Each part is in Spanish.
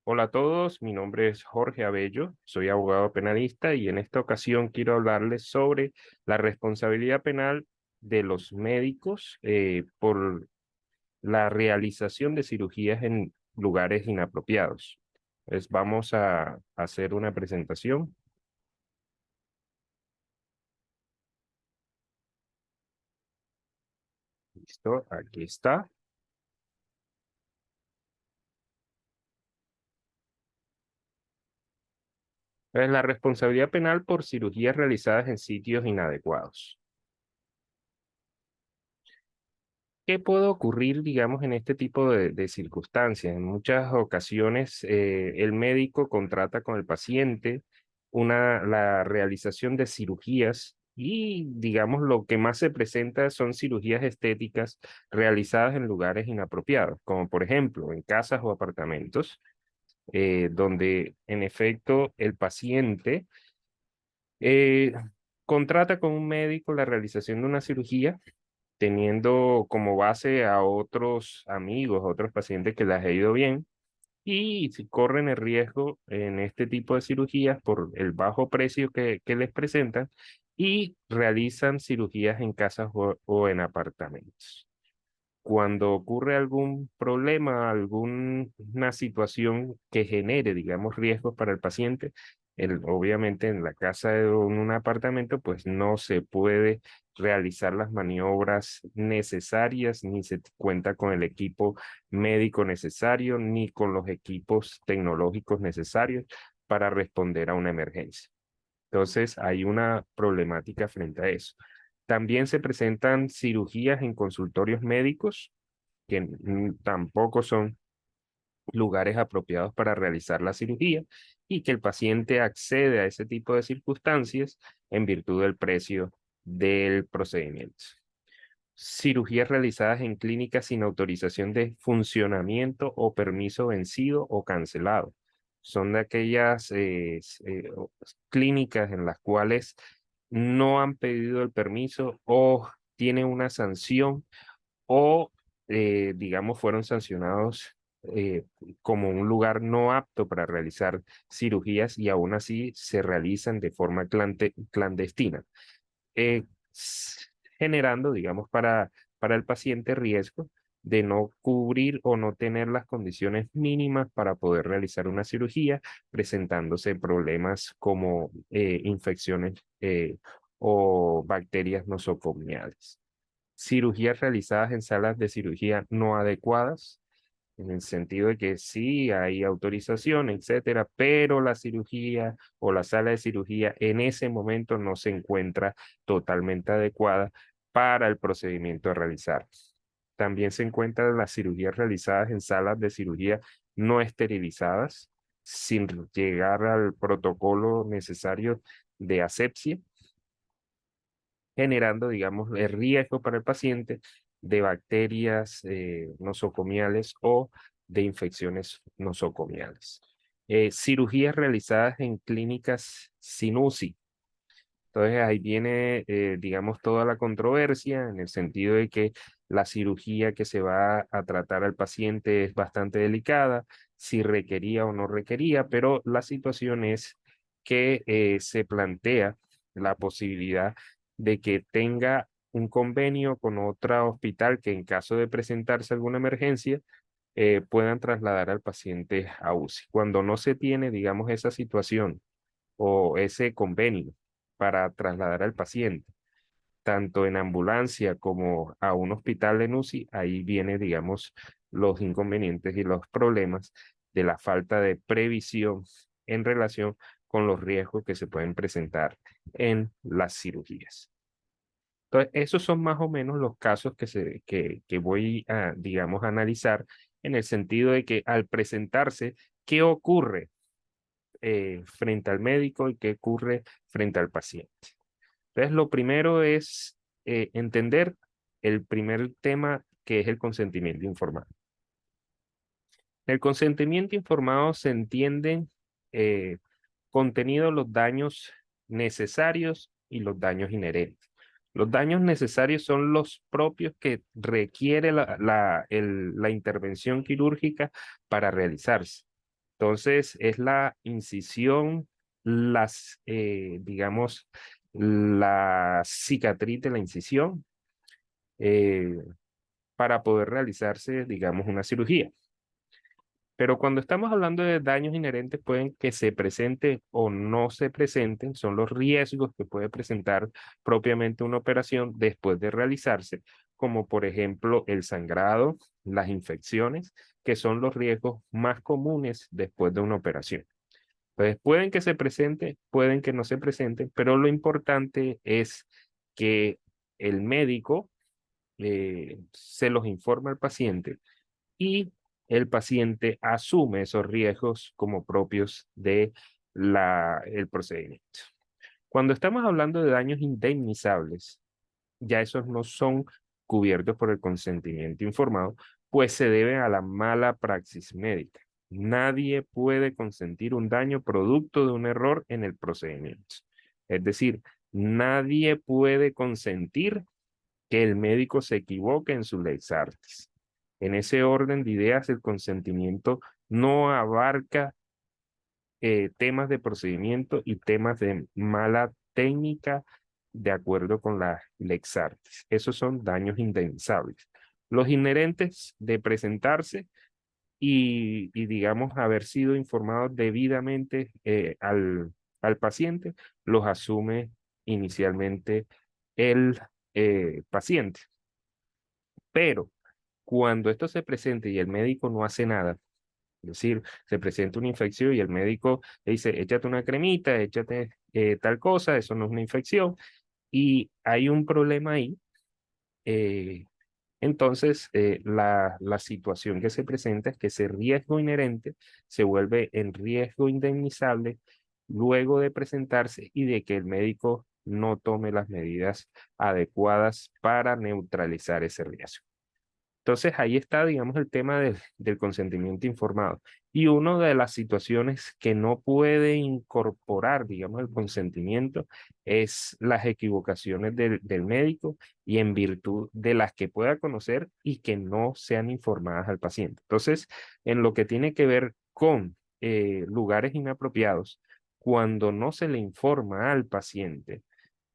Hola a todos, mi nombre es Jorge Abello, soy abogado penalista y en esta ocasión quiero hablarles sobre la responsabilidad penal de los médicos por la realización de cirugías en lugares inapropiados. Pues vamos a hacer una presentación. Listo, aquí está. Es la responsabilidad penal por cirugías realizadas en sitios inadecuados. ¿Qué puede ocurrir, digamos, en este tipo de circunstancias? En muchas ocasiones, el médico contrata con el paciente la realización de cirugías y, digamos, lo que más se presenta son cirugías estéticas realizadas en lugares inapropiados, como por ejemplo en casas o apartamentos, donde en efecto el paciente eh, contrata con un médico la realización de una cirugía teniendo como base a otros amigos, otros pacientes que les ha ido bien y si corren el riesgo en este tipo de cirugías por el bajo precio que les presentan y realizan cirugías en casas o en apartamentos. Cuando ocurre algún problema, alguna situación que genere, digamos, riesgos para el paciente, obviamente en la casa o en un apartamento, pues no se puede realizar las maniobras necesarias, ni se cuenta con el equipo médico necesario, ni con los equipos tecnológicos necesarios para responder a una emergencia. Entonces, hay una problemática frente a eso. También se presentan cirugías en consultorios médicos que tampoco son lugares apropiados para realizar la cirugía y que el paciente accede a ese tipo de circunstancias en virtud del precio del procedimiento. Cirugías realizadas en clínicas sin autorización de funcionamiento o permiso vencido o cancelado. Son de aquellas clínicas en las cuales no han pedido el permiso o tienen una sanción o, digamos, fueron sancionados eh, como un lugar no apto para realizar cirugías y aún así se realizan de forma clandestina, eh, generando, digamos, para el paciente riesgo de no cubrir o no tener las condiciones mínimas para poder realizar una cirugía, presentándose problemas como infecciones o bacterias nosocomiales. Cirugías realizadas en salas de cirugía no adecuadas, en el sentido de que sí hay autorización, etcétera, pero la cirugía o la sala de cirugía en ese momento no se encuentra totalmente adecuada para el procedimiento a realizar. También se encuentran las cirugías realizadas en salas de cirugía no esterilizadas, sin llegar al protocolo necesario de asepsia, generando, digamos, el riesgo para el paciente de bacterias nosocomiales o de infecciones nosocomiales. Cirugías realizadas en clínicas sin UCI. Entonces ahí viene, digamos, toda la controversia en el sentido de que la cirugía que se va a tratar al paciente es bastante delicada, si requería o no requería, pero la situación es que se plantea la posibilidad de que tenga un convenio con otro hospital que en caso de presentarse alguna emergencia, puedan trasladar al paciente a UCI. Cuando no se tiene, digamos, esa situación o ese convenio para trasladar al paciente, tanto en ambulancia como a un hospital en UCI, ahí viene, digamos, los inconvenientes y los problemas de la falta de previsión en relación con los riesgos que se pueden presentar en las cirugías. Entonces, esos son más o menos los casos que voy a, digamos, a analizar en el sentido de que al presentarse, ¿qué ocurre frente al médico y qué ocurre frente al paciente? Entonces, lo primero es entender el primer tema que es el consentimiento informado. El consentimiento informado se entienden contenido los daños necesarios y los daños inherentes. Los daños necesarios son los propios que requiere la intervención quirúrgica para realizarse. Entonces, es la incisión, digamos, la cicatriz de la incisión eh, para poder realizarse, digamos, una cirugía. Pero cuando estamos hablando de daños inherentes, pueden que se presenten o no se presenten, son los riesgos que puede presentar propiamente una operación después de realizarse, como por ejemplo el sangrado, las infecciones, que son los riesgos más comunes después de una operación. Entonces, pueden que se presenten, pueden que no se presenten, pero lo importante es que el médico se los informa al paciente y el paciente asume esos riesgos como propios de el procedimiento. Cuando estamos hablando de daños indemnizables, ya esos no son cubiertos por el consentimiento informado, pues se deben a la mala praxis médica. Nadie puede consentir un daño producto de un error en el procedimiento. Es decir, nadie puede consentir que el médico se equivoque en sus leyes artes. En ese orden de ideas, el consentimiento no abarca temas de procedimiento y temas de mala técnica de acuerdo con la lex artis. Esos son daños indemnizables. Los inherentes de presentarse digamos, haber sido informados debidamente al paciente, los asume inicialmente el paciente. Pero cuando esto se presente y el médico no hace nada, es decir, se presenta una infección y el médico le dice, échate una cremita, échate tal cosa, eso no es una infección, y hay un problema ahí, eh, entonces la situación que se presenta es que ese riesgo inherente se vuelve en riesgo indemnizable luego de presentarse y de que el médico no tome las medidas adecuadas para neutralizar ese riesgo. Entonces ahí está, digamos, el tema del consentimiento informado. Y una de las situaciones que no puede incorporar, digamos, el consentimiento es las equivocaciones del médico y en virtud de las que pueda conocer y que no sean informadas al paciente. Entonces, en lo que tiene que ver con lugares inapropiados, cuando no se le informa al paciente,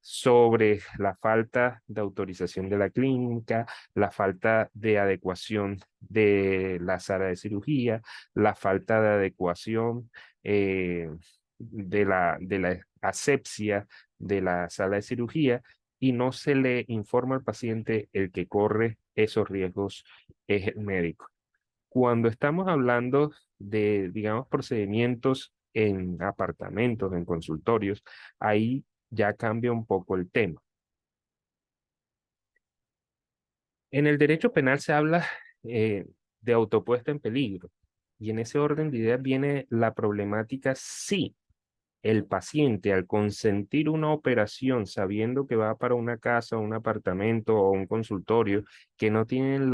sobre la falta de autorización de la clínica, la falta de adecuación de la sala de cirugía, la falta de adecuación de la asepsia de la sala de cirugía y no se le informa al paciente el que corre esos riesgos es el médico. Cuando estamos hablando de, digamos, procedimientos en apartamentos, en consultorios, ahí ya cambia un poco el tema. En el derecho penal se habla de autopuesta en peligro y en ese orden de ideas viene la problemática si el paciente al consentir una operación sabiendo que va para una casa, un apartamento o un consultorio que no tienen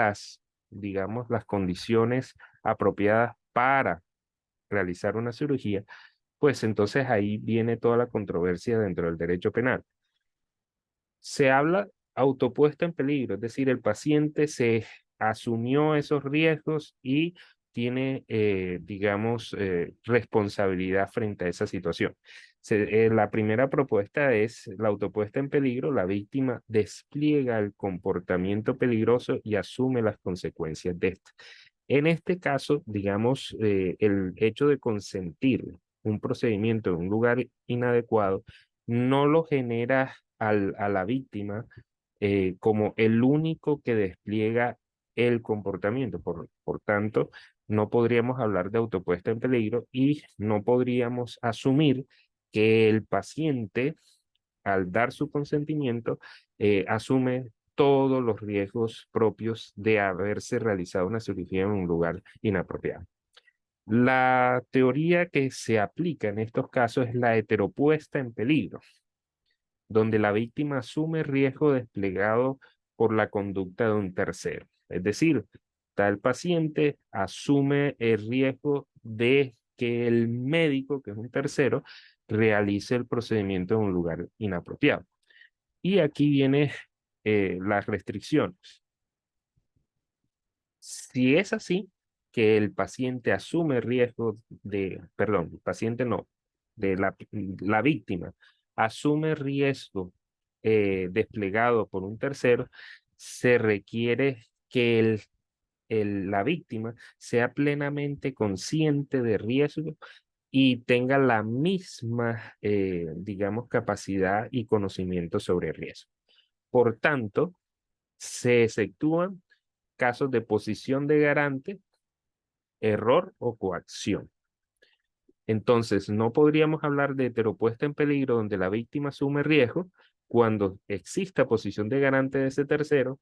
digamos, las condiciones apropiadas para realizar una cirugía, pues entonces ahí viene toda la controversia dentro del derecho penal. Se habla autopuesta en peligro, es decir, el paciente se asumió esos riesgos y tiene, digamos, responsabilidad frente a esa situación. La primera propuesta es la autopuesta en peligro, la víctima despliega el comportamiento peligroso y asume las consecuencias de esto. En este caso, digamos, el hecho de consentir un procedimiento en un lugar inadecuado no lo genera a la víctima como el único que despliega el comportamiento. Por tanto, no podríamos hablar de autopuesta en peligro y no podríamos asumir que el paciente, al dar su consentimiento, asume todos los riesgos propios de haberse realizado una cirugía en un lugar inapropiado. La teoría que se aplica en estos casos es la heteropuesta en peligro, donde la víctima asume riesgo desplegado por la conducta de un tercero. Es decir, tal paciente asume el riesgo de que el médico, que es un tercero, realice el procedimiento en un lugar inapropiado. Y aquí viene las restricciones. Si es así, que el paciente asume riesgo de, perdón, el paciente no, de la víctima asume riesgo desplegado por un tercero, se requiere que la víctima sea plenamente consciente de riesgo y tenga la misma, digamos, capacidad y conocimiento sobre riesgo. Por tanto, se exceptúan casos de posición de garante, error o coacción. Entonces, no podríamos hablar de heteropuesta en peligro donde la víctima asume riesgo cuando exista posición de garante de ese tercero,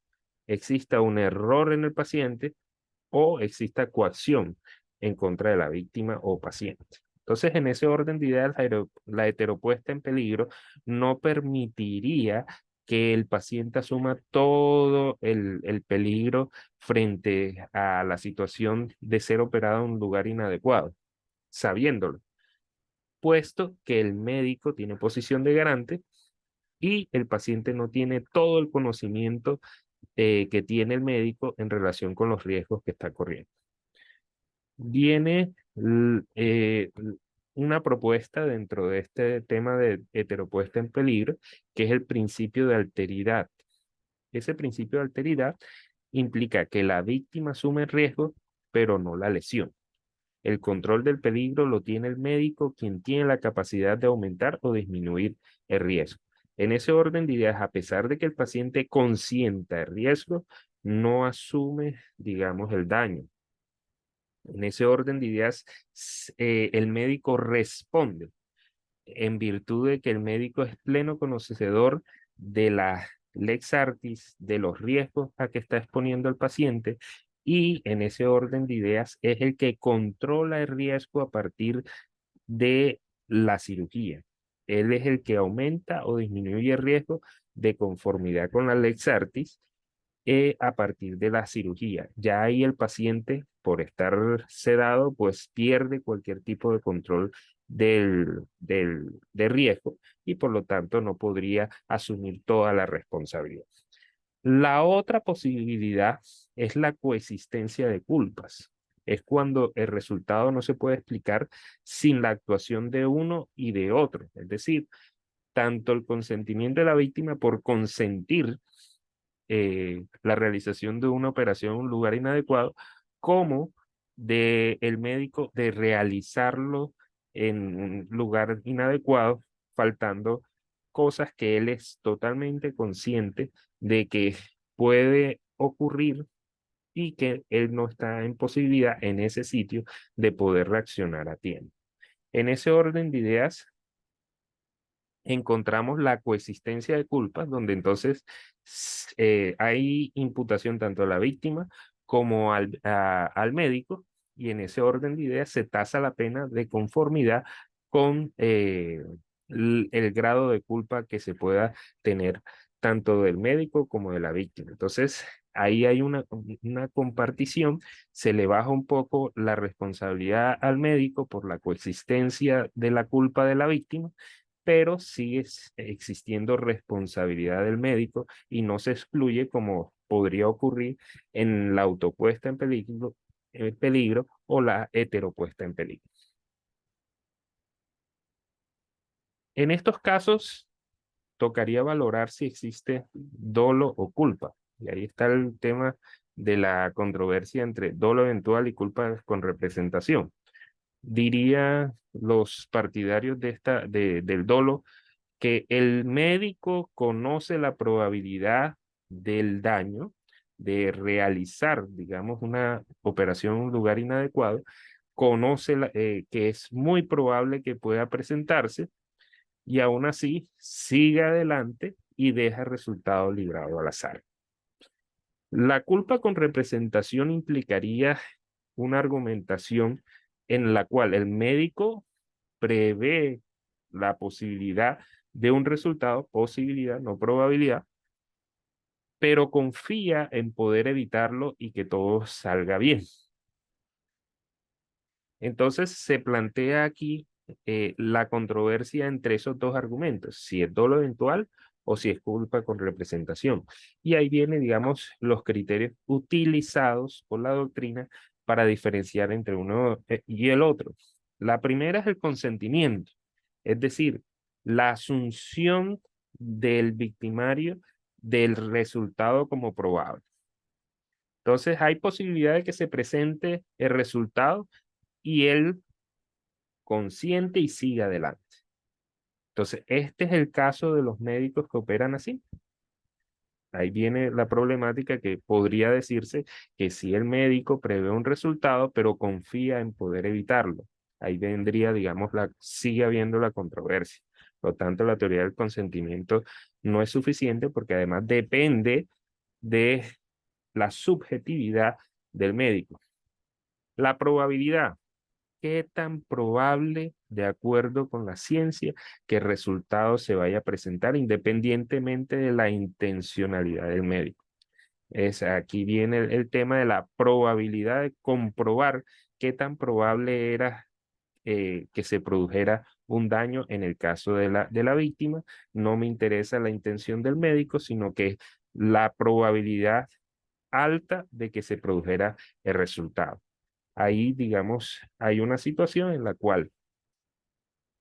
exista un error en el paciente o exista coacción en contra de la víctima o paciente. Entonces, en ese orden de ideas, la heteropuesta en peligro no permitiría que el paciente asuma todo el peligro frente a la situación de ser operado en un lugar inadecuado, sabiéndolo, puesto que el médico tiene posición de garante y el paciente no tiene todo el conocimiento que tiene el médico en relación con los riesgos que está corriendo. Viene una propuesta dentro de este tema de heteropuesta en peligro, que es el principio de alteridad. Ese principio de alteridad implica que la víctima asume el riesgo, pero no la lesión. El control del peligro lo tiene el médico, quien tiene la capacidad de aumentar o disminuir el riesgo. En ese orden de ideas, a pesar de que el paciente consienta el riesgo, no asume, digamos, el daño. En ese orden de ideas, el médico responde en virtud de que el médico es pleno conocedor de la lex artis, de los riesgos a que está exponiendo el paciente, y en ese orden de ideas es el que controla el riesgo a partir de la cirugía. Él es el que aumenta o disminuye el riesgo de conformidad con la lex artis a partir de la cirugía. Ya ahí el paciente, por estar sedado, pues pierde cualquier tipo de control de riesgo y por lo tanto no podría asumir toda la responsabilidad. La otra posibilidad es la coexistencia de culpas. Es cuando el resultado no se puede explicar sin la actuación de uno y de otro. Es decir, tanto el consentimiento de la víctima por consentir la realización de una operación en un lugar inadecuado, como de el médico de realizarlo en un lugar inadecuado, faltando cosas que él es totalmente consciente de que puede ocurrir y que él no está en posibilidad en ese sitio de poder reaccionar a tiempo. En ese orden de ideas, encontramos la coexistencia de culpas, donde entonces hay imputación tanto a la víctima como al médico, y en ese orden de ideas se tasa la pena de conformidad con el grado de culpa que se pueda tener tanto del médico como de la víctima. Entonces, ahí hay una compartición, se le baja un poco la responsabilidad al médico por la coexistencia de la culpa de la víctima, pero sigue existiendo responsabilidad del médico y no se excluye como podría ocurrir en la autopuesta en peligro o la heteropuesta en peligro. En estos casos, tocaría valorar si existe dolo o culpa. Y ahí está el tema de la controversia entre dolo eventual y culpa con representación. Diría los partidarios del dolo que el médico conoce la probabilidad del daño de realizar, digamos, una operación en un lugar inadecuado, conoce que es muy probable que pueda presentarse y aún así sigue adelante y deja el resultado librado al azar. La culpa con representación implicaría una argumentación en la cual el médico prevé la posibilidad de un resultado, posibilidad, no probabilidad, pero confía en poder evitarlo y que todo salga bien. Entonces se plantea aquí la controversia entre esos dos argumentos, si es dolo eventual o si es culpa con representación. Y ahí viene, digamos, los criterios utilizados por la doctrina para diferenciar entre uno y el otro. La primera es el consentimiento, es decir, la asunción del victimario del resultado como probable. Entonces, hay posibilidad de que se presente el resultado y él consiente y siga adelante. Entonces, este es el caso de los médicos que operan así. Ahí viene la problemática que podría decirse que si el médico prevé un resultado, pero confía en poder evitarlo. Ahí vendría, digamos, sigue habiendo la controversia. Por lo tanto, la teoría del consentimiento no es suficiente porque además depende de la subjetividad del médico. La probabilidad. ¿Qué tan probable, de acuerdo con la ciencia, que el resultado se vaya a presentar independientemente de la intencionalidad del médico? Aquí viene el tema de la probabilidad de comprobar qué tan probable era que se produjera un daño en el caso de la víctima. No me interesa la intención del médico, sino que la probabilidad alta de que se produjera el resultado. Ahí, digamos, hay una situación en la cual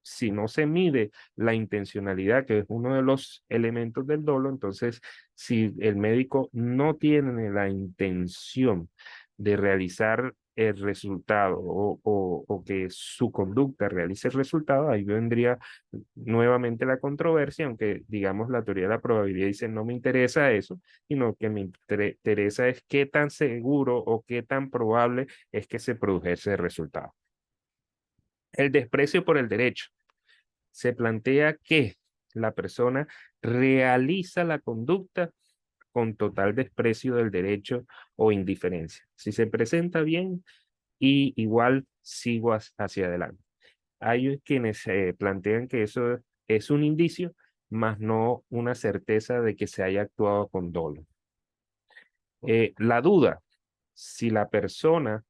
si no se mide la intencionalidad, que es uno de los elementos del dolo, entonces si el médico no tiene la intención de realizar el resultado o que su conducta realice el resultado, ahí vendría nuevamente la controversia, aunque digamos la teoría de la probabilidad dice no me interesa eso, sino que me interesa es qué tan seguro o qué tan probable es que se produjese el resultado. El desprecio por el derecho. Se plantea que la persona realiza la conducta con total desprecio del derecho o indiferencia. Si se presenta bien, y igual sigo hacia adelante. Hay quienes plantean que eso es un indicio, más no una certeza de que se haya actuado con dolo. La duda, si la persona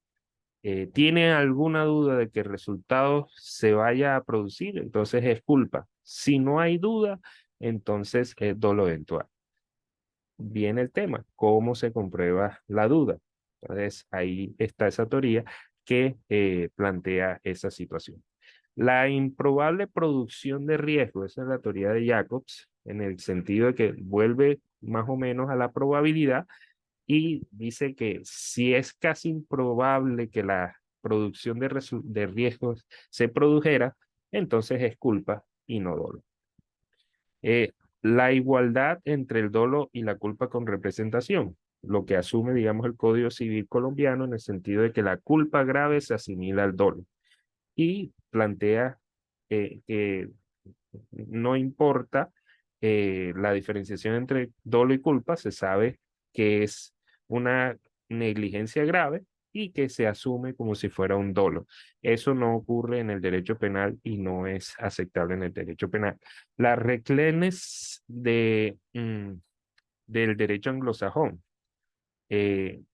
tiene alguna duda de que el resultado se vaya a producir, entonces es culpa. Si no hay duda, entonces es dolo eventual. Viene el tema, ¿cómo se comprueba la duda? Entonces ahí está esa teoría que plantea esa situación. La improbable producción de riesgo, esa es la teoría de Jacobs, en el sentido de que vuelve más o menos a la probabilidad y dice que si es casi improbable que la producción de riesgos se produjera, entonces es culpa y no dolo. La igualdad entre el dolo y la culpa con representación, lo que asume, digamos, el Código Civil colombiano en el sentido de que la culpa grave se asimila al dolo y plantea que no importa la diferenciación entre dolo y culpa, se sabe que es una negligencia grave y que se asume como si fuera un dolo. Eso no ocurre en el derecho penal y no es aceptable en el derecho penal. Las reclenes del derecho anglosajón,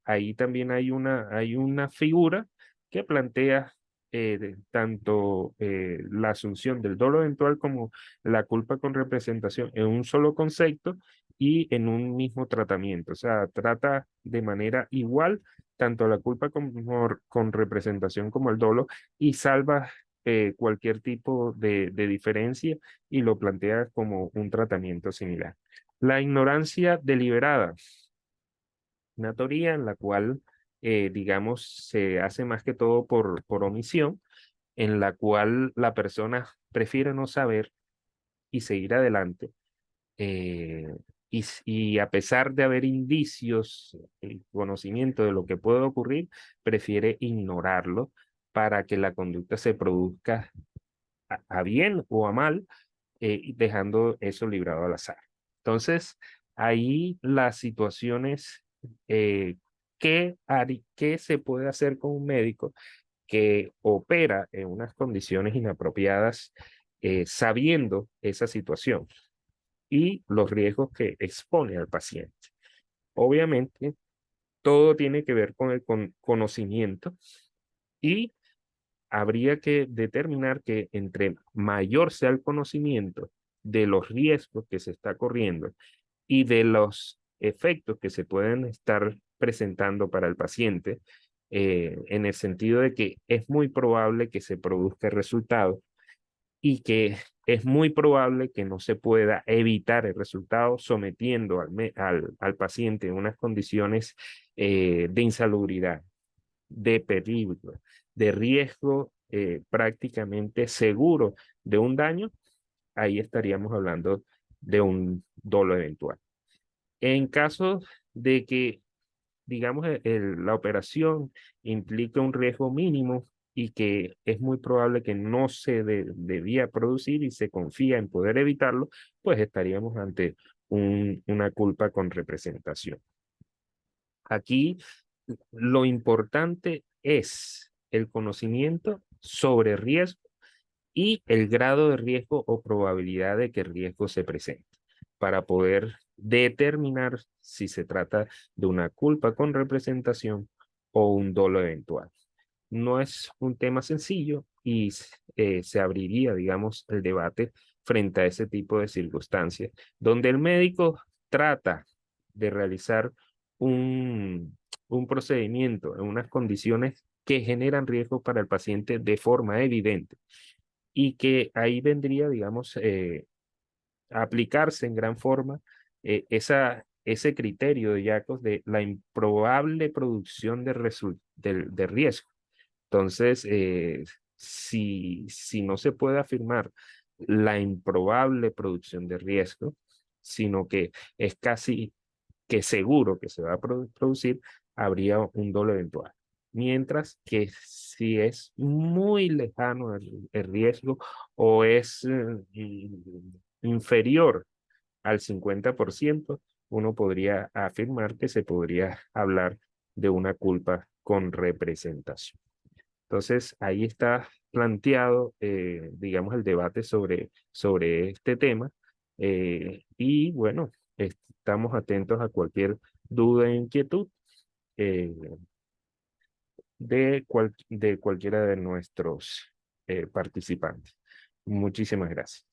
ahí también hay una figura que plantea tanto la asunción del dolo eventual como la culpa con representación en un solo concepto y en un mismo tratamiento. O sea, trata de manera igual tanto la culpa con representación como el dolo y salva cualquier tipo de diferencia y lo plantea como un tratamiento similar. La ignorancia deliberada, una teoría en la cual, digamos, se hace más que todo por omisión, en la cual la persona prefiere no saber y seguir adelante. eh, y a pesar de haber indicios y conocimiento de lo que puede ocurrir, prefiere ignorarlo para que la conducta se produzca a bien o a mal, dejando eso librado al azar. Entonces, ahí las situaciones, ¿qué se puede hacer con un médico que opera en unas condiciones inapropiadas, sabiendo esa situación y los riesgos que expone al paciente? Obviamente, todo tiene que ver con el conocimiento y habría que determinar que entre mayor sea el conocimiento de los riesgos que se está corriendo y de los efectos que se pueden estar presentando para el paciente, en el sentido de que es muy probable que se produzca el resultado y que es muy probable que no se pueda evitar el resultado sometiendo al paciente en unas condiciones de insalubridad, de peligro, de riesgo prácticamente seguro de un daño. Ahí estaríamos hablando de un dolo eventual. En caso de que, digamos, la operación implica un riesgo mínimo y que es muy probable que no se debía producir y se confía en poder evitarlo, pues estaríamos ante una culpa con representación. Aquí lo importante es el conocimiento sobre riesgo y el grado de riesgo o probabilidad de que el riesgo se presente para poder determinar si se trata de una culpa con representación o un dolo eventual. No es un tema sencillo y se abriría, digamos, el debate frente a ese tipo de circunstancias, donde el médico trata de realizar un procedimiento en unas condiciones que generan riesgo para el paciente de forma evidente y que ahí vendría, digamos, a aplicarse en gran forma ese criterio de Jacobs de la improbable producción de riesgo. Entonces, si no se puede afirmar la improbable producción de riesgo, sino que es casi que seguro que se va a producir, habría un doble eventual. Mientras que si es muy lejano el riesgo o es inferior al 50%, uno podría afirmar que se podría hablar de una culpa con representación. Entonces, ahí está planteado, digamos, el debate sobre este tema. Y bueno, estamos atentos a cualquier duda e inquietud eh, de cualquiera de nuestros participantes. Muchísimas gracias.